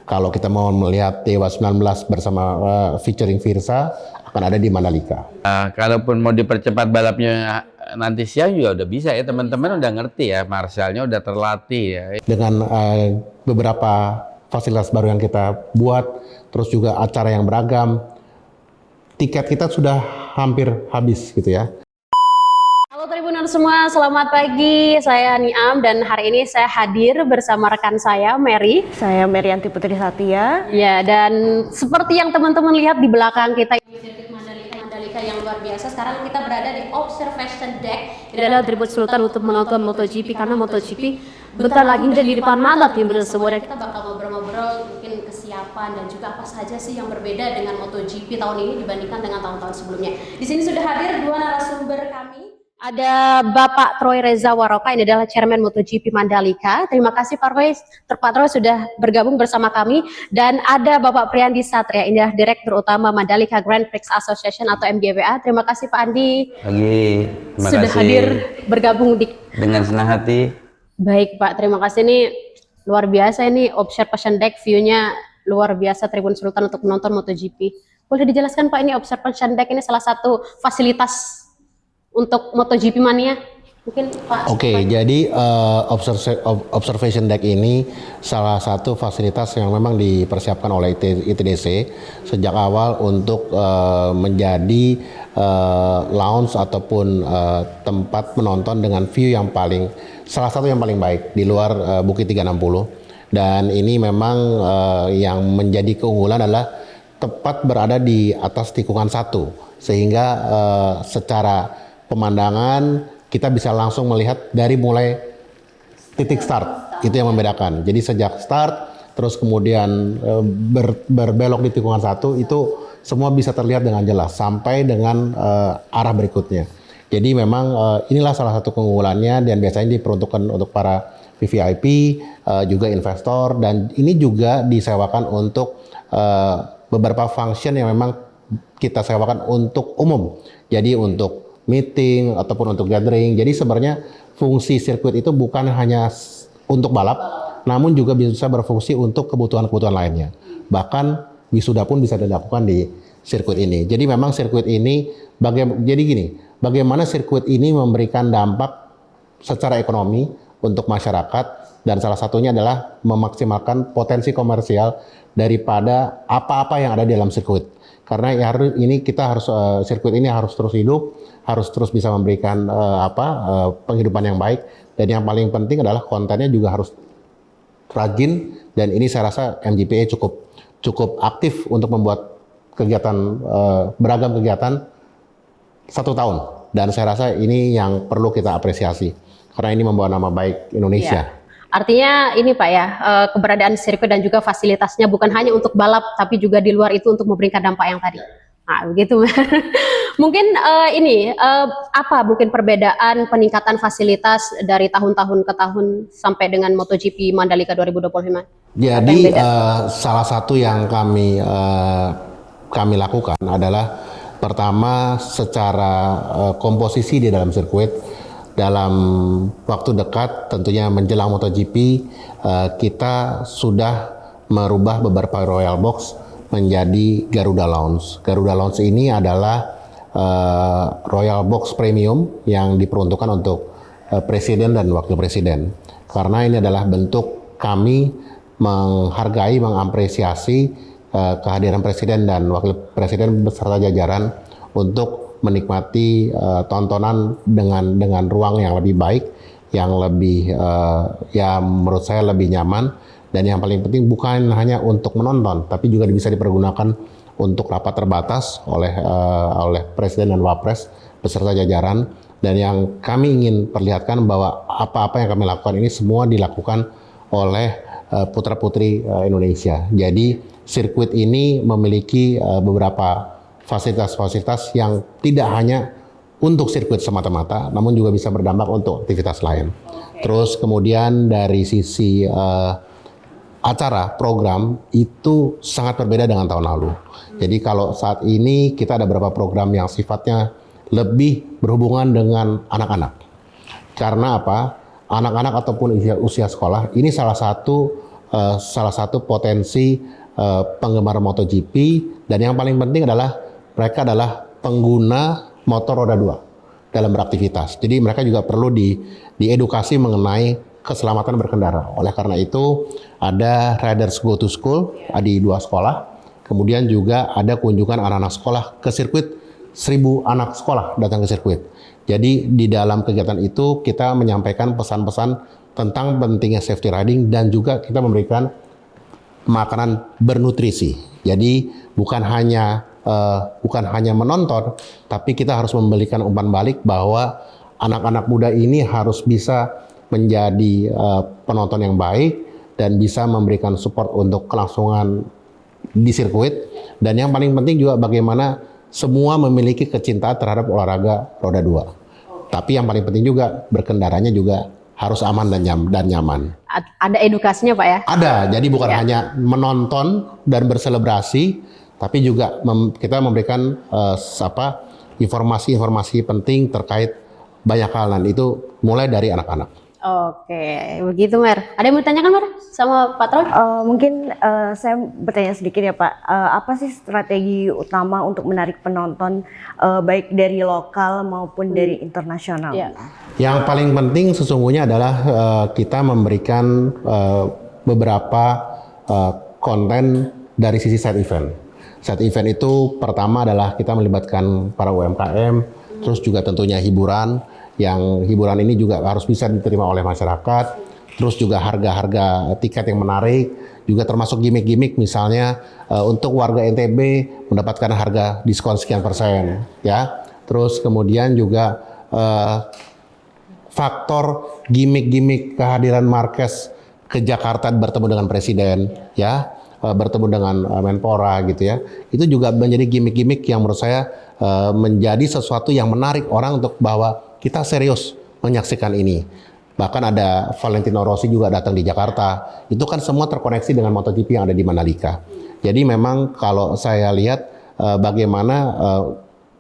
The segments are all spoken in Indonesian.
Kalau kita mau melihat Dewa 19 bersama featuring Virsa akan ada di Mandalika. Kalaupun mau dipercepat balapnya nanti siang juga udah bisa ya, teman-teman udah ngerti ya, Marshallnya udah terlatih ya. Dengan beberapa fasilitas baru yang kita buat, terus juga acara yang beragam, tiket kita sudah hampir habis gitu ya. Halo Tribunan semua, selamat pagi. Saya Niam dan hari ini saya hadir bersama rekan saya Mary. Saya Merianti Putri Satya. Ya, dan seperti yang teman-teman lihat di belakang kita ini sirkuit Mandalika yang luar biasa. Sekarang kita berada di observation deck. Ini adalah tribut Sultan untuk menonton MotoGP karena MotoGP bentar lagi di depan mata tim semua. Kita bakal ngobrol-ngobrol mungkin kesiapan dan juga apa saja sih yang berbeda dengan MotoGP tahun ini dibandingkan dengan tahun-tahun sebelumnya. Di sini sudah hadir dua narasumber kami. Ada Bapak Troy Reza Waroka, ini adalah Chairman MotoGP Mandalika. Terima kasih Pak Troy sudah bergabung bersama kami. Dan ada Bapak Priyandi Satria, ini adalah Direktur Utama Mandalika Grand Prix Association atau MGWA. Terima kasih Pak Andi. Terima sudah kasih. Hadir bergabung Dengan senang hati. Baik Pak, terima kasih. Ini luar biasa, ini observation deck, view-nya luar biasa Tribun Sultan untuk menonton MotoGP. Boleh dijelaskan Pak, ini observation deck ini salah satu fasilitas untuk MotoGP Mania, mungkin Pak? Oke, jadi observation deck ini salah satu fasilitas yang memang dipersiapkan oleh ITDC sejak awal untuk menjadi lounge ataupun tempat menonton dengan view yang salah satu yang paling baik di luar Bukit 360. Dan ini memang yang menjadi keunggulan adalah tepat berada di atas tikungan 1, sehingga secara pemandangan kita bisa langsung melihat dari mulai titik start, itu yang membedakan. Jadi sejak start terus kemudian berbelok di tikungan 1 itu semua bisa terlihat dengan jelas sampai dengan arah berikutnya. Jadi memang inilah salah satu keunggulannya dan biasanya diperuntukkan untuk para VVIP, juga investor, dan ini juga disewakan untuk beberapa function yang memang kita sewakan untuk umum. Jadi untuk meeting ataupun untuk gathering. Jadi sebenarnya fungsi sirkuit itu bukan hanya untuk balap, namun juga bisa berfungsi untuk kebutuhan-kebutuhan lainnya. Bahkan wisuda pun bisa dilakukan di sirkuit ini. Jadi memang sirkuit ini bagaimana sirkuit ini memberikan dampak secara ekonomi untuk masyarakat, dan salah satunya adalah memaksimalkan potensi komersial daripada apa-apa yang ada di dalam sirkuit. Karena sirkuit ini harus terus hidup, harus terus bisa memberikan penghidupan yang baik, dan yang paling penting adalah kontennya juga harus rajin, dan ini saya rasa MGPA cukup aktif untuk membuat beragam kegiatan 1 tahun, dan saya rasa ini yang perlu kita apresiasi karena ini membawa nama baik Indonesia. Ya. Artinya ini Pak ya, keberadaan sirkuit dan juga fasilitasnya bukan hanya untuk balap, tapi juga di luar itu untuk memberikan dampak yang tadi. Nah, begitu. Mungkin apa mungkin perbedaan peningkatan fasilitas dari tahun-tahun ke tahun sampai dengan MotoGP Mandalika 2025? Jadi salah satu yang kami lakukan adalah pertama secara komposisi di dalam sirkuit. Dalam waktu dekat tentunya menjelang MotoGP kita sudah merubah beberapa Royal Box menjadi Garuda Lounge. Garuda Lounge ini adalah Royal Box Premium yang diperuntukkan untuk Presiden dan Wakil Presiden. Karena ini adalah bentuk kami menghargai, mengapresiasi kehadiran Presiden dan Wakil Presiden beserta jajaran untuk menikmati tontonan dengan ruang yang lebih baik, yang lebih menurut saya lebih nyaman, dan yang paling penting bukan hanya untuk menonton, tapi juga bisa dipergunakan untuk rapat terbatas oleh Presiden dan Wapres beserta jajaran. Dan yang kami ingin perlihatkan bahwa apa-apa yang kami lakukan ini semua dilakukan oleh putra-putri Indonesia. Jadi sirkuit ini memiliki beberapa fasilitas-fasilitas yang tidak hanya untuk sirkuit semata-mata, namun juga bisa berdampak untuk aktivitas lain. Terus kemudian dari sisi acara, program itu sangat berbeda dengan tahun lalu. Jadi kalau saat ini kita ada beberapa program yang sifatnya lebih berhubungan dengan anak-anak. Karena apa? Anak-anak ataupun usia sekolah ini salah satu salah satu potensi penggemar MotoGP, dan yang paling penting adalah mereka adalah pengguna motor roda 2 dalam beraktivitas. Jadi mereka juga perlu diedukasi mengenai keselamatan berkendara. Oleh karena itu ada Riders Go to School di 2 sekolah. Kemudian juga ada kunjungan anak-anak sekolah ke sirkuit, 1.000 anak sekolah datang ke sirkuit. Jadi di dalam kegiatan itu kita menyampaikan pesan-pesan tentang pentingnya safety riding, dan juga kita memberikan makanan bernutrisi. Jadi bukan hanya menonton, tapi kita harus memberikan umpan balik bahwa anak-anak muda ini harus bisa menjadi penonton yang baik dan bisa memberikan support untuk kelangsungan di sirkuit. Dan yang paling penting juga bagaimana semua memiliki kecintaan terhadap olahraga roda 2. Tapi yang paling penting juga berkendaranya juga harus aman dan nyaman. Ada edukasinya Pak ya? Ada, jadi bukan hanya menonton dan berselebrasi, tapi juga kita memberikan informasi-informasi penting terkait banyak hal, dan itu mulai dari anak-anak. Oke, begitu Mer. Ada yang mau ditanyakan Mer sama Pak Troy? Mungkin saya bertanya sedikit ya Pak, apa sih strategi utama untuk menarik penonton baik dari lokal maupun dari internasional? Iya. Yang paling penting sesungguhnya adalah kita memberikan beberapa konten dari sisi side event. Side event itu pertama adalah kita melibatkan para UMKM, terus juga tentunya hiburan, yang hiburan ini juga harus bisa diterima oleh masyarakat, terus juga harga-harga tiket yang menarik, juga termasuk gimmick-gimmick, misalnya untuk warga NTB mendapatkan harga diskon sekian persen, ya. Terus kemudian juga faktor gimmick-gimmick kehadiran Marquez ke Jakarta bertemu dengan presiden, ya, bertemu dengan Menpora gitu ya. Itu juga menjadi gimmick-gimmick yang menurut saya menjadi sesuatu yang menarik orang untuk bahwa kita serius menyaksikan ini. Bahkan ada Valentino Rossi juga datang di Jakarta. Itu kan semua terkoneksi dengan MotoGP yang ada di Mandalika. Jadi memang kalau saya lihat bagaimana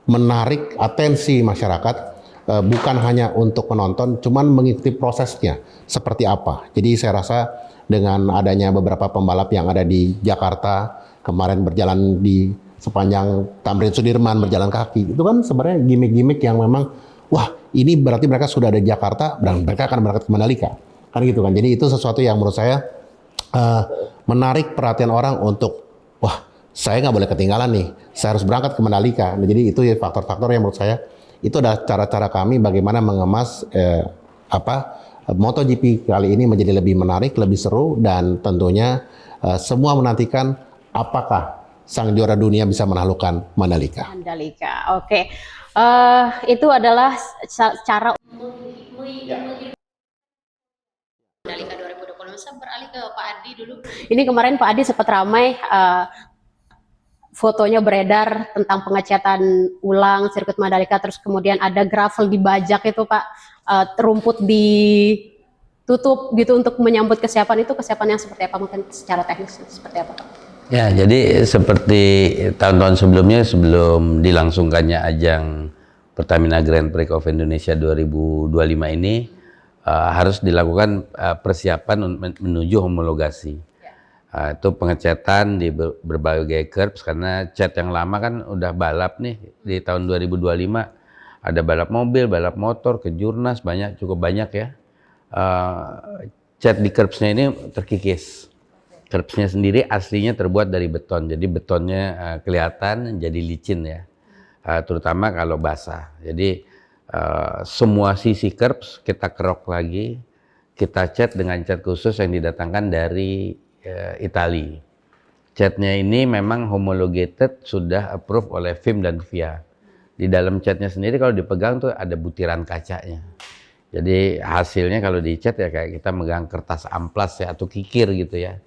menarik atensi masyarakat, bukan hanya untuk penonton, cuman mengikuti prosesnya seperti apa. Jadi saya rasa dengan adanya beberapa pembalap yang ada di Jakarta, kemarin berjalan di sepanjang Tamrin Sudirman, berjalan kaki, itu kan sebenarnya gimmick-gimmick yang memang, wah ini berarti mereka sudah ada di Jakarta, dan mereka akan berangkat ke Mandalika. Kan gitu kan. Jadi itu sesuatu yang menurut saya menarik perhatian orang untuk, wah saya nggak boleh ketinggalan nih, saya harus berangkat ke Mandalika. Nah, jadi itu faktor-faktor yang menurut saya, itu adalah cara-cara kami bagaimana mengemas MotoGP kali ini menjadi lebih menarik, lebih seru, dan tentunya semua menantikan apakah sang juara dunia bisa menaklukkan Mandalika. Mandalika, oke. Itu adalah cara Mandalika 2020. Saya beralih ke Pak Adi dulu. Ini kemarin Pak Adi sempat ramai fotonya beredar tentang pengecatan ulang sirkuit Mandalika, terus kemudian ada gravel dibajak itu Pak, rumput ditutup gitu untuk menyambut kesiapan itu. Kesiapan yang seperti apa, mungkin secara teknis seperti apa Pak? Ya, jadi seperti tahun-tahun sebelumnya, sebelum dilangsungkannya ajang Pertamina Grand Prix of Indonesia 2025 ini, harus dilakukan persiapan menuju homologasi. Itu pengecatan di berbagai curbs, karena cat yang lama kan udah balap nih di tahun 2025. Ada balap mobil, balap motor, kejurnas, cukup banyak ya. Cat di curbsnya ini terkikis. Curbsnya sendiri aslinya terbuat dari beton, jadi betonnya kelihatan jadi licin ya, terutama kalau basah. Jadi semua sisi curbs kita kerok lagi, kita cat dengan cat khusus yang didatangkan dari Italia. Catnya ini memang homologated, sudah approved oleh FIM dan FIA. Di dalam catnya sendiri kalau dipegang tuh ada butiran kacanya. Jadi hasilnya kalau dicat ya kayak kita megang kertas amplas ya, atau kikir gitu ya.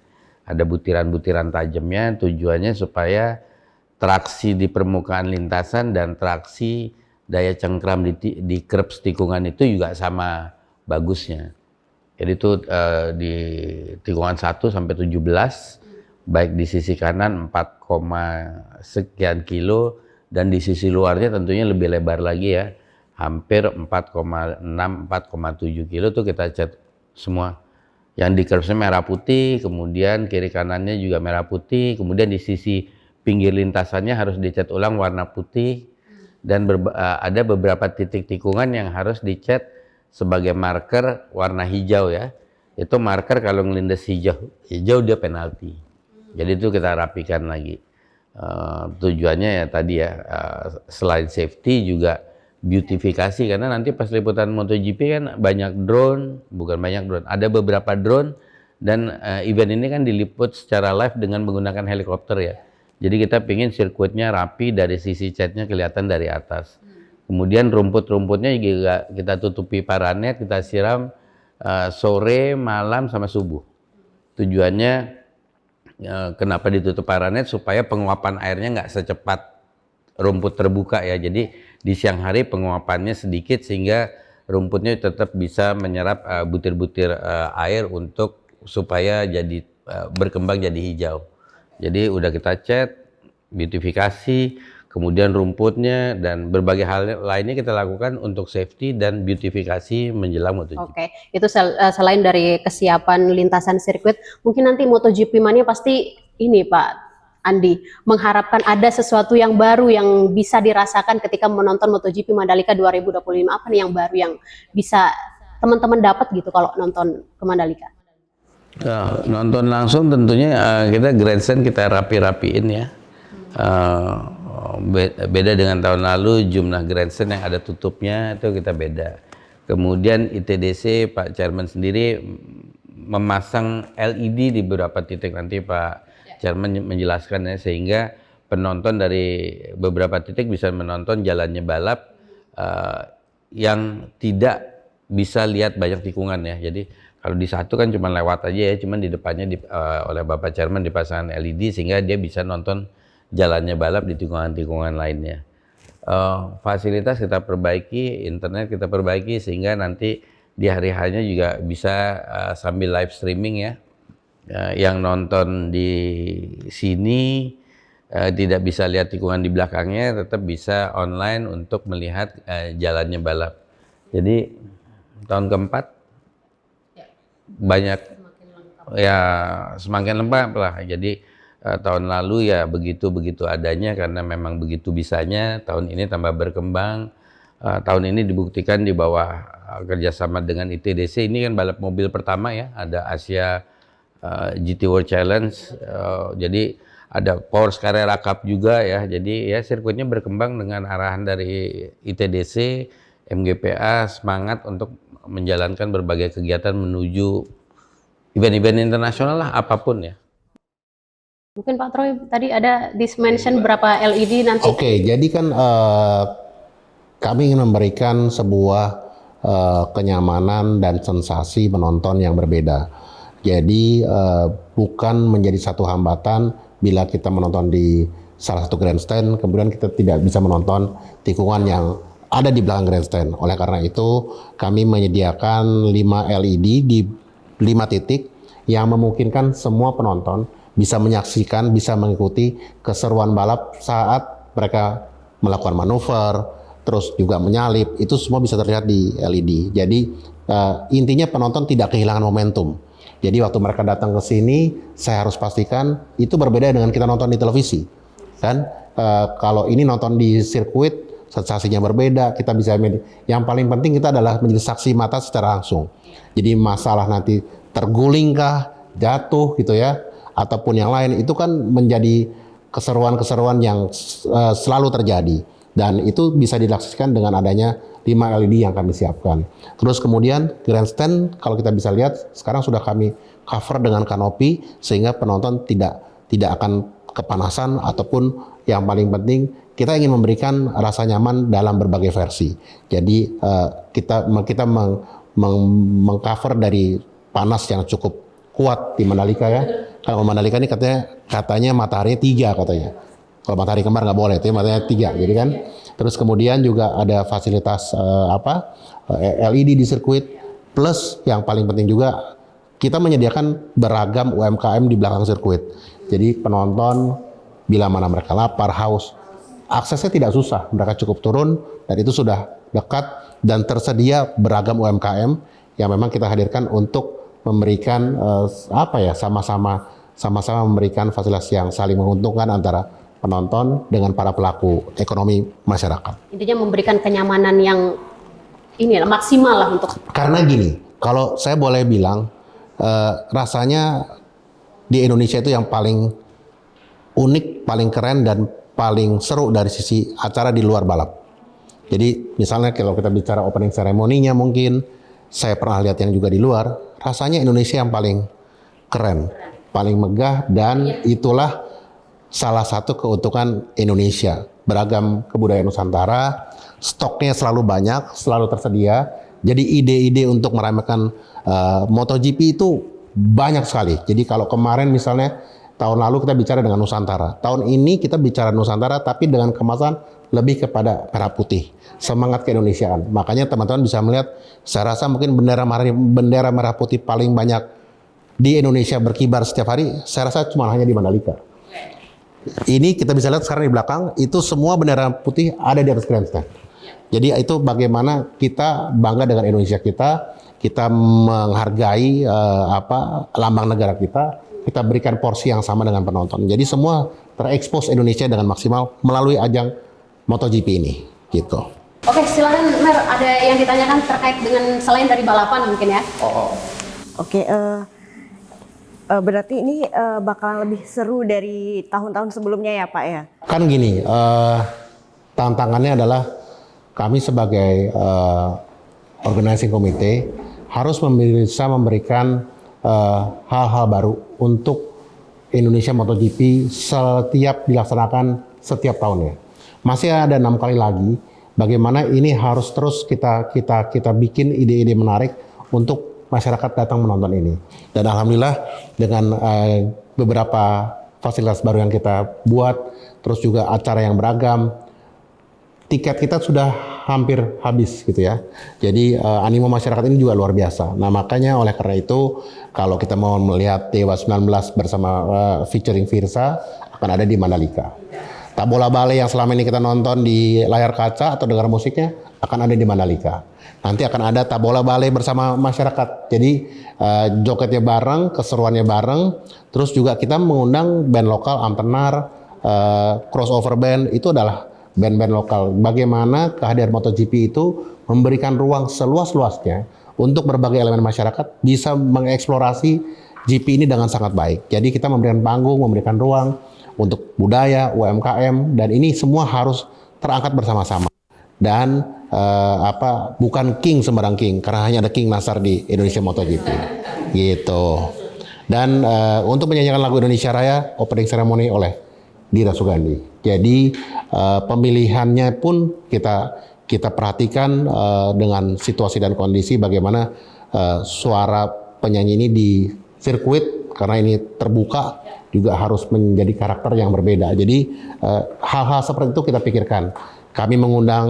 Ada butiran-butiran tajamnya, tujuannya supaya traksi di permukaan lintasan dan traksi daya cengkram di curbs tikungan itu juga sama bagusnya. Jadi itu di tikungan 1 sampai 17, baik di sisi kanan 4, sekian kilo, dan di sisi luarnya tentunya lebih lebar lagi ya, hampir 4,6, 4,7 kilo tuh kita cat semua. Yang di curbsnya merah putih, kemudian kiri kanannya juga merah putih, kemudian di sisi pinggir lintasannya harus dicat ulang warna putih, dan ada beberapa titik tikungan yang harus dicat sebagai marker warna hijau ya. Itu marker kalau ngelindas hijau dia penalti. Jadi itu kita rapikan lagi. Tujuannya ya tadi ya, selain safety juga beautifikasi, karena nanti pas liputan MotoGP kan ada beberapa drone, dan event ini kan diliput secara live dengan menggunakan helikopter ya. Jadi kita pingin sirkuitnya rapi, dari sisi catnya kelihatan dari atas. Kemudian rumput-rumputnya juga kita tutupi paranet, kita siram sore, malam, sama subuh. Tujuannya kenapa ditutup paranet, supaya penguapan airnya nggak secepat rumput terbuka ya. Jadi di siang hari penguapannya sedikit sehingga rumputnya tetap bisa menyerap butir-butir air supaya jadi berkembang jadi hijau. Jadi udah kita cat, beautifikasi, kemudian rumputnya dan berbagai hal lainnya kita lakukan untuk safety dan beautifikasi menjelang MotoGP. Oke, itu selain dari kesiapan lintasan sirkuit, mungkin nanti MotoGP Mania pasti ini Pak Andi mengharapkan ada sesuatu yang baru yang bisa dirasakan ketika menonton MotoGP Mandalika 2025. Apa nih yang baru yang bisa teman-teman dapat gitu kalau nonton ke Mandalika? Nonton langsung tentunya kita grandstand kita rapi-rapiin ya. Beda dengan tahun lalu, jumlah grandstand yang ada tutupnya itu kita beda. Kemudian ITDC Pak Chairman sendiri memasang LED di beberapa titik, nanti Pak Chairman menjelaskan ya, sehingga penonton dari beberapa titik bisa menonton jalannya balap yang tidak bisa lihat banyak tikungan ya. Jadi kalau di satu kan cuma lewat aja ya, cuman di depannya oleh Bapak Chairman dipasang LED sehingga dia bisa nonton jalannya balap di tikungan-tikungan lainnya. Fasilitas kita perbaiki, internet kita perbaiki sehingga nanti di hari harinya juga bisa sambil live streaming ya. Yang nonton di sini tidak bisa lihat tikungan di belakangnya, tetap bisa online untuk melihat jalannya balap. Jadi tahun keempat banyak ya, semakin lengkap lah. Jadi tahun lalu ya begitu adanya karena memang begitu bisanya. Tahun ini tambah berkembang. Tahun ini dibuktikan di bawah kerjasama dengan ITDC. Ini kan balap mobil pertama ya, ada Asia GT World Challenge, jadi ada Porsche Carrera Cup juga ya. Jadi ya sirkuitnya berkembang dengan arahan dari ITDC, MGPA semangat untuk menjalankan berbagai kegiatan menuju event-event internasional lah, apapun ya. Mungkin Pak Troy tadi ada mention berapa LED nanti. Oke, jadi kan kami ingin memberikan sebuah kenyamanan dan sensasi menonton yang berbeda. Jadi bukan menjadi satu hambatan bila kita menonton di salah satu grandstand, kemudian kita tidak bisa menonton tikungan yang ada di belakang grandstand. Oleh karena itu, kami menyediakan 5 LED di 5 titik yang memungkinkan semua penonton bisa menyaksikan, bisa mengikuti keseruan balap saat mereka melakukan manuver, terus juga menyalip, itu semua bisa terlihat di LED. Jadi intinya penonton tidak kehilangan momentum. Jadi waktu mereka datang ke sini, saya harus pastikan itu berbeda dengan kita nonton di televisi. Kan kalau ini nonton di sirkuit, sensasinya berbeda, kita bisa yang paling penting kita adalah menjadi saksi mata secara langsung. Jadi masalah nanti tergulingkah, jatuh gitu ya, ataupun yang lain, itu kan menjadi keseruan-keseruan yang selalu terjadi. Dan itu bisa dilaksanakan dengan adanya 5 LED yang kami siapkan. Terus kemudian grandstand kalau kita bisa lihat sekarang sudah kami cover dengan kanopi sehingga penonton tidak akan kepanasan, ataupun yang paling penting kita ingin memberikan rasa nyaman dalam berbagai versi. Jadi kita mengcover dari panas yang cukup kuat di Mandalika ya. Kalau Mandalika ini katanya matahari 3 katanya. Kalau matahari kembar nggak boleh, itu matahari 3, jadi kan. Terus kemudian juga ada fasilitas LED di sirkuit, plus yang paling penting juga kita menyediakan beragam UMKM di belakang sirkuit. Jadi penonton bila mana mereka lapar, haus, aksesnya tidak susah, mereka cukup turun dan itu sudah dekat dan tersedia beragam UMKM yang memang kita hadirkan untuk memberikan sama-sama memberikan fasilitas yang saling menguntungkan antara penonton dengan para pelaku ekonomi masyarakat. Intinya memberikan kenyamanan yang maksimal lah untuk. Karena gini, kalau saya boleh bilang, rasanya di Indonesia itu yang paling unik, paling keren, dan paling seru dari sisi acara di luar balap. Jadi misalnya kalau kita bicara opening ceremony-nya, mungkin saya pernah lihat yang juga di luar, rasanya Indonesia yang paling keren, paling megah, dan itulah salah satu keuntungan Indonesia. Beragam kebudayaan Nusantara, stoknya selalu banyak, selalu tersedia. Jadi ide-ide untuk meramaikan MotoGP itu banyak sekali. Jadi kalau kemarin misalnya tahun lalu kita bicara dengan Nusantara, tahun ini kita bicara Nusantara tapi dengan kemasan lebih kepada merah putih, semangat keindonesiaan. Makanya teman-teman bisa melihat, saya rasa mungkin bendera merah putih paling banyak di Indonesia berkibar setiap hari, saya rasa cuma hanya di Mandalika. Ini kita bisa lihat sekarang di belakang, itu semua bendera putih ada di atas grandstand. Jadi itu bagaimana kita bangga dengan Indonesia kita menghargai lambang negara kita berikan porsi yang sama dengan penonton. Jadi semua terekspos Indonesia dengan maksimal melalui ajang MotoGP ini, gitu. Oke, silakan Mer, ada yang ditanyakan terkait dengan selain dari balapan mungkin ya? Oke, berarti ini bakalan lebih seru dari tahun-tahun sebelumnya ya Pak ya? Kan gini, tantangannya adalah kami sebagai organizing committee harus bisa memberikan hal-hal baru untuk Indonesia MotoGP setiap dilaksanakan setiap tahunnya. Masih ada 6 kali lagi. Bagaimana ini harus terus kita bikin ide-ide menarik untuk masyarakat datang menonton ini. Dan alhamdulillah dengan beberapa fasilitas baru yang kita buat, terus juga acara yang beragam, tiket kita sudah hampir habis gitu ya. Jadi animo masyarakat ini juga luar biasa. Nah makanya oleh karena itu kalau kita mau melihat Dewa 19 bersama featuring Virsa akan ada di Mandalika. Tak bola bale yang selama ini kita nonton di layar kaca atau dengar musiknya akan ada di Mandalika. Nanti akan ada tak bola bale bersama masyarakat. Jadi jogetnya bareng, keseruannya bareng. Terus juga kita mengundang band lokal, Amtenar, crossover band, itu adalah band-band lokal. Bagaimana kehadiran MotoGP itu memberikan ruang seluas-luasnya untuk berbagai elemen masyarakat bisa mengeksplorasi GP ini dengan sangat baik. Jadi kita memberikan panggung, memberikan ruang untuk budaya, UMKM, dan ini semua harus terangkat bersama-sama. Dan bukan king sembarang king, karena hanya ada King Nasar di Indonesia MotoGP. Gitu. Dan untuk menyanyikan lagu Indonesia Raya, opening ceremony oleh Dira Sugandi. Jadi pemilihannya pun kita perhatikan dengan situasi dan kondisi bagaimana suara penyanyi ini di sirkuit, karena ini terbuka juga harus menjadi karakter yang berbeda. Jadi hal-hal seperti itu kita pikirkan. Kami mengundang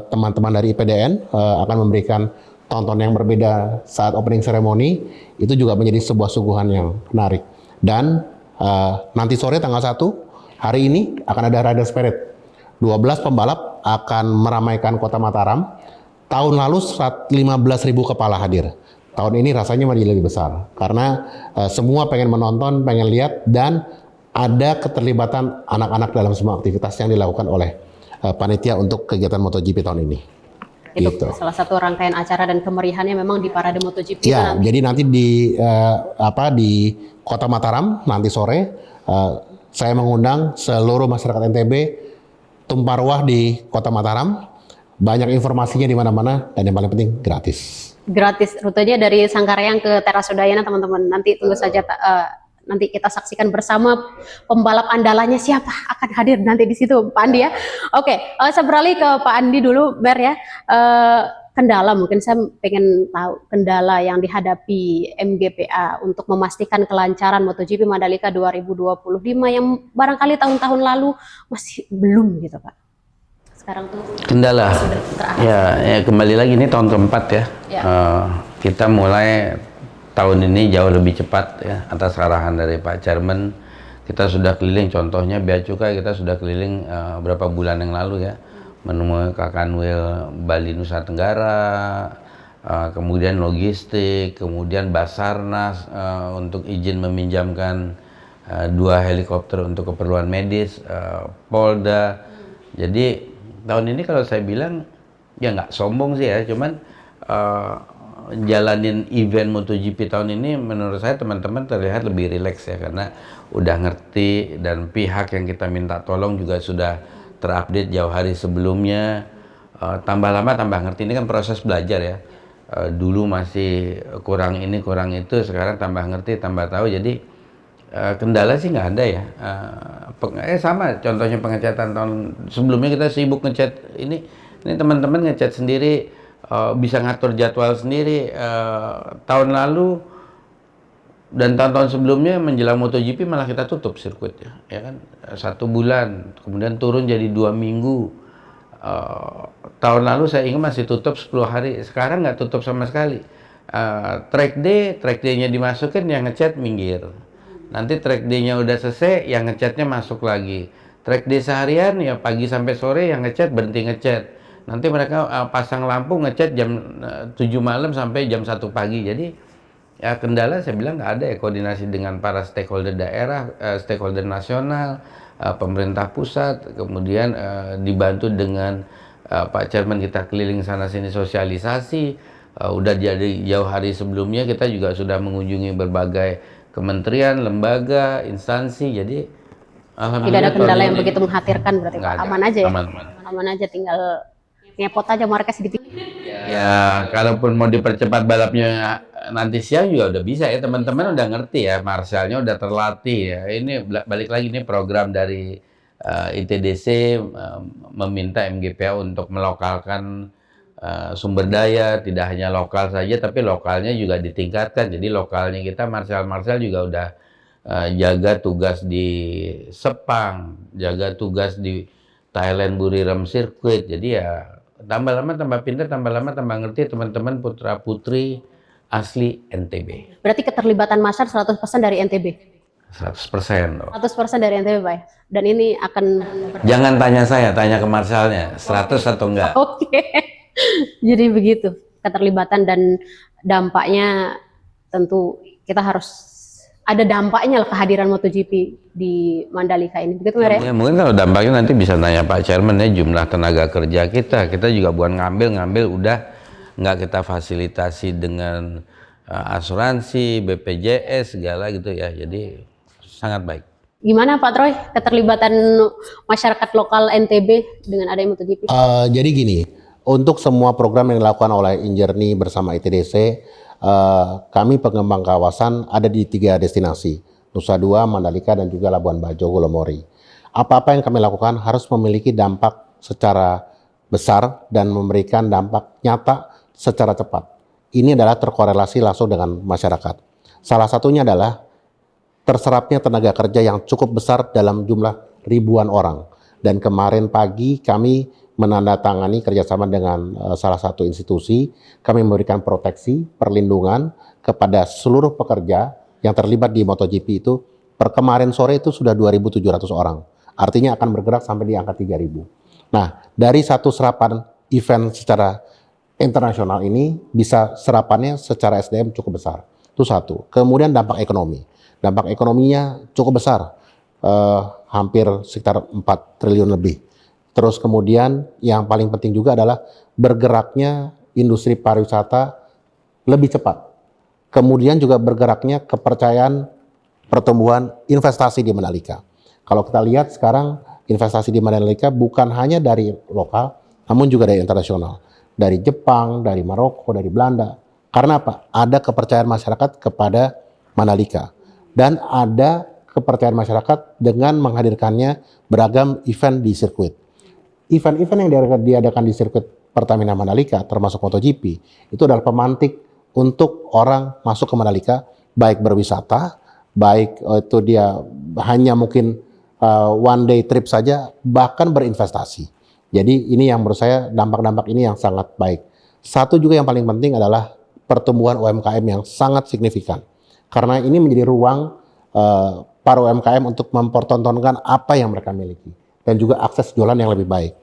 teman-teman dari IPDN akan memberikan tonton yang berbeda saat opening ceremony. Itu juga menjadi sebuah suguhan yang menarik. Dan nanti sore tanggal 1 hari ini akan ada Riders Parade. 12 pembalap akan meramaikan Kota Mataram. Tahun lalu 15.000 kepala hadir. Tahun ini rasanya masih lebih besar karena semua pengen menonton, pengen lihat, dan ada keterlibatan anak-anak dalam semua aktivitas yang dilakukan oleh panitia untuk kegiatan MotoGP tahun ini. Itu gitu. salah satu rangkaian acara dan kemeriahannya memang di parade MotoGP. Ya, jadi nanti di Kota Mataram nanti sore saya mengundang seluruh masyarakat NTB tumpah ruah di Kota Mataram. Banyak informasinya di mana-mana dan yang paling penting gratis. Gratis, rutenya dari Sangkareang ke Teras Udayana teman-teman. Nanti tunggu saja, nanti kita saksikan bersama pembalap andalannya siapa akan hadir nanti di situ, Pak Andi ya. Oke, saya beralih ke Pak Andi dulu, Ber ya. Kendala, mungkin saya pengen tahu kendala yang dihadapi MGPA untuk memastikan kelancaran MotoGP Mandalika 2025 yang barangkali tahun-tahun lalu masih belum gitu Pak. Sekarang tuh kendala ya kembali lagi ini tahun keempat ya, kita mulai tahun ini jauh lebih cepat ya atas arahan dari Pak Chairman. Kita sudah keliling, contohnya Bea Cukai kita sudah keliling berapa bulan yang lalu ya, menemui Kakanwil Bali Nusa Tenggara, kemudian logistik, kemudian Basarnas untuk izin meminjamkan 2 helikopter untuk keperluan medis, Polda. Jadi tahun ini kalau saya bilang ya nggak sombong sih ya, cuman jalanin event MotoGP tahun ini menurut saya teman-teman terlihat lebih rileks ya, karena udah ngerti dan pihak yang kita minta tolong juga sudah terupdate jauh hari sebelumnya. Tambah lama tambah ngerti, ini kan proses belajar ya. Dulu masih kurang ini kurang itu, sekarang tambah ngerti tambah tahu. Jadi kendala sih nggak ada ya. Sama contohnya pengecatan tahun sebelumnya, kita sibuk ngecat ini teman-teman ngecat sendiri, bisa ngatur jadwal sendiri. Tahun lalu dan tahun-tahun sebelumnya menjelang MotoGP malah kita tutup sirkuitnya, ya kan, 1 bulan, kemudian turun jadi 2 minggu. Tahun lalu saya ingat masih tutup 10 hari, sekarang nggak tutup sama sekali. Track day-nya dimasukin, yang ngecat minggir. Nanti track day-nya udah selesai, yang ngecatnya masuk lagi. Track day seharian ya pagi sampai sore, yang ngecat berhenti ngecat. Nanti mereka pasang lampu ngecat jam 7 malam sampai jam 1 pagi. Jadi ya kendala saya bilang nggak ada ya, koordinasi dengan para stakeholder daerah, stakeholder nasional, pemerintah pusat, kemudian dibantu dengan Pak Chairman kita keliling sana sini sosialisasi. Udah jadi jauh hari sebelumnya kita juga sudah mengunjungi berbagai kementerian, lembaga, instansi. Jadi Tidak ada kendala yang begitu mengkhawatirkan berarti Pak. Aman aja ya. Aman. Aman aja, tinggal ngepot aja Marquez gitu. Ya, kalaupun mau dipercepat balapnya nanti siang juga udah bisa ya, teman-teman udah ngerti ya, Marshallnya udah terlatih ya. Ini balik lagi, ini program dari ITDC meminta MGPA untuk melokalkan sumber daya, tidak hanya lokal saja tapi lokalnya juga ditingkatkan. Jadi lokalnya kita Marshall juga udah jaga tugas di Sepang, jaga tugas di Thailand Buriram Circuit. Jadi ya tambah lama tambah pintar, tambah lama tambah ngerti teman-teman putra putri asli NTB. Berarti keterlibatan Masyar 100% dari NTB. 100% loh. 100% dari NTB, Pak. Dan ini akan Jangan tanya saya, tanya ke Marshallnya, 100 atau enggak. Oke. Jadi begitu keterlibatan dan dampaknya, tentu kita harus ada dampaknya lah kehadiran MotoGP di Mandalika ini. Begitu Mer? Ya, mungkin kalau dampaknya nanti bisa nanya Pak Chairman ya, jumlah tenaga kerja kita juga bukan ngambil udah nggak kita fasilitasi dengan asuransi, BPJS segala gitu ya. Jadi sangat baik. Gimana Pak Troy keterlibatan masyarakat lokal NTB dengan adanya MotoGP? Jadi gini, untuk semua program yang dilakukan oleh Injerni bersama ITDC, kami pengembang kawasan ada di 3 destinasi, Nusa Dua, Mandalika, dan juga Labuan Bajo, Gulomori. Apa-apa yang kami lakukan harus memiliki dampak secara besar dan memberikan dampak nyata secara cepat. Ini adalah terkorelasi langsung dengan masyarakat. Salah satunya adalah terserapnya tenaga kerja yang cukup besar dalam jumlah ribuan orang. Dan kemarin pagi kami menandatangani kerjasama dengan salah satu institusi. Kami memberikan proteksi, perlindungan kepada seluruh pekerja yang terlibat di MotoGP itu. Per kemarin sore itu sudah 2.700 orang. Artinya akan bergerak sampai di angka 3.000. Nah, dari satu serapan event secara internasional ini, bisa serapannya secara SDM cukup besar. Itu satu. Kemudian dampak ekonomi. Dampak ekonominya cukup besar, hampir sekitar 4 triliun lebih. Terus kemudian yang paling penting juga adalah bergeraknya industri pariwisata lebih cepat. Kemudian juga bergeraknya kepercayaan pertumbuhan investasi di Mandalika. Kalau kita lihat sekarang investasi di Mandalika bukan hanya dari lokal, namun juga dari internasional. Dari Jepang, dari Maroko, dari Belanda. Karena apa? Ada kepercayaan masyarakat kepada Mandalika. Dan ada kepercayaan masyarakat dengan menghadirkannya beragam event di sirkuit. Event-event yang diadakan di sirkuit Pertamina Mandalika, termasuk MotoGP, itu adalah pemantik untuk orang masuk ke Mandalika, baik berwisata, baik itu dia hanya mungkin one day trip saja, bahkan berinvestasi. Jadi ini yang menurut saya dampak-dampak ini yang sangat baik. Satu juga yang paling penting adalah pertumbuhan UMKM yang sangat signifikan. Karena ini menjadi ruang para UMKM untuk mempertontonkan apa yang mereka miliki. Dan juga akses jualan yang lebih baik.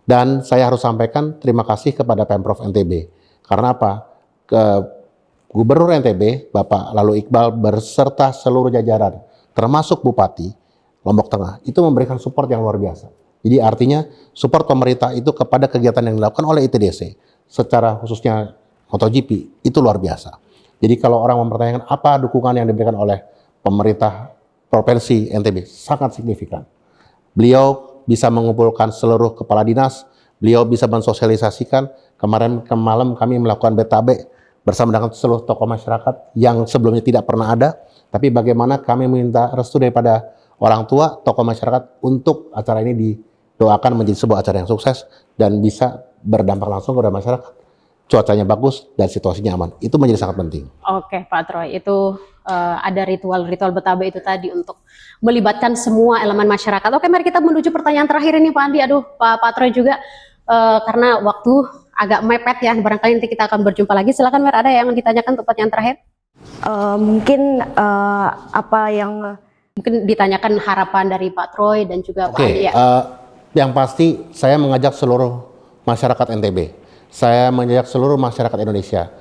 Dan saya harus sampaikan terima kasih kepada Pemprov NTB. Karena apa? ke Gubernur NTB, Bapak Lalu Iqbal berserta seluruh jajaran, termasuk Bupati Lombok Tengah, itu memberikan support yang luar biasa. Jadi artinya support pemerintah itu kepada kegiatan yang dilakukan oleh ITDC, secara khususnya MotoGP, itu luar biasa. Jadi kalau orang mempertanyakan apa dukungan yang diberikan oleh pemerintah Provinsi NTB, sangat signifikan. Beliau bisa mengumpulkan seluruh kepala dinas, beliau bisa mensosialisasikan. Kemarin malam kami melakukan BTB bersama dengan seluruh tokoh masyarakat yang sebelumnya tidak pernah ada, tapi bagaimana kami meminta restu daripada orang tua, tokoh masyarakat untuk acara ini didoakan menjadi sebuah acara yang sukses dan bisa berdampak langsung kepada masyarakat. Cuacanya bagus dan situasinya aman. Itu menjadi sangat penting. Oke, Pak Troy, itu ada ritual-ritual Betabe itu tadi untuk melibatkan semua elemen masyarakat. Oke, mari kita menuju pertanyaan terakhir ini, Pak Andi. Aduh, Pak Troy juga karena waktu agak mepet ya. Barangkali nanti kita akan berjumpa lagi. Silakan, Mer, ada yang ditanyakan untuk pertanyaan terakhir? Mungkin apa yang Mungkin ditanyakan harapan dari Pak Troy dan juga Pak Andi ya. Yang pasti saya mengajak seluruh masyarakat NTB. Saya mengajak seluruh masyarakat Indonesia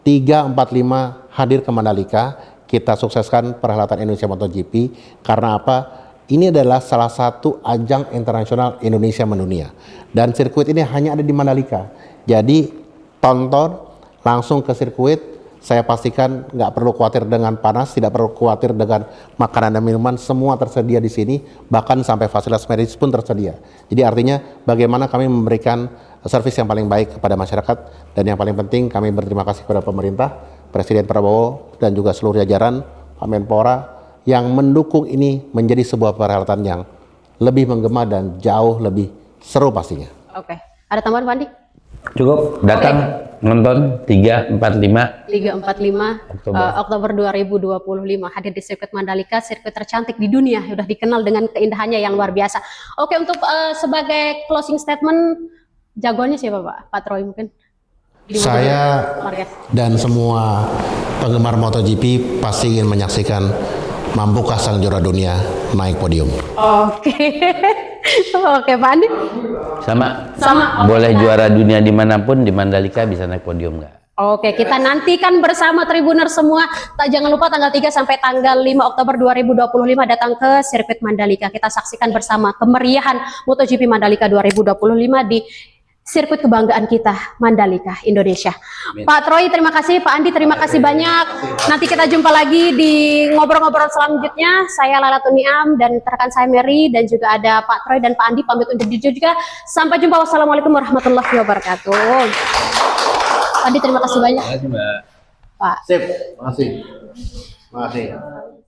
3, 4, 5 hadir ke Mandalika, kita sukseskan perhelatan Indonesia MotoGP. Karena apa? Ini adalah salah satu ajang internasional Indonesia mendunia. Dan sirkuit ini hanya ada di Mandalika. Jadi tonton langsung ke sirkuit. Saya pastikan nggak perlu khawatir dengan panas, tidak perlu khawatir dengan makanan dan minuman, semua tersedia di sini, bahkan sampai fasilitas medis pun tersedia. Jadi artinya bagaimana kami memberikan servis yang paling baik kepada masyarakat, dan yang paling penting kami berterima kasih kepada pemerintah, Presiden Prabowo dan juga seluruh jajaran Pak Menpora yang mendukung ini menjadi sebuah perhelatan yang lebih menggema dan jauh lebih seru pastinya. Oke, ada tambahan Pak Andi? Cukup datang nonton 345 Oktober 2025 hadir di sirkuit Mandalika, sirkuit tercantik di dunia, sudah dikenal dengan keindahannya yang luar biasa. Oke, untuk sebagai closing statement, jagoannya siapa Pak? Pak Troy mungkin? Saya dan semua penggemar MotoGP pasti ingin menyaksikan mampukah sang juara dunia naik podium. Oke. Oke, Pak Andi? sama Sama. boleh juara dunia dimanapun, di Mandalika bisa naik podium nggak? Oke, kita nantikan bersama Tribuner semua. Jangan lupa tanggal 3 sampai tanggal 5 Oktober 2025 datang ke sirkuit Mandalika. Kita saksikan bersama kemeriahan MotoGP Mandalika 2025 di sirkuit kebanggaan kita, Mandalika, Indonesia. Pak Troy, terima kasih. Pak Andi, terima kasih banyak. Nanti kita jumpa lagi di ngobrol-ngobrol selanjutnya. Saya Lala Tuniam dan rekan saya Mary, dan juga ada Pak Troy dan Pak Andi pamit undur diri juga. Sampai jumpa. Wassalamualaikum warahmatullahi wabarakatuh. Pak Andi, terima kasih banyak. Terima kasih, Mbak. Pak. Sip, makasih. Makasih.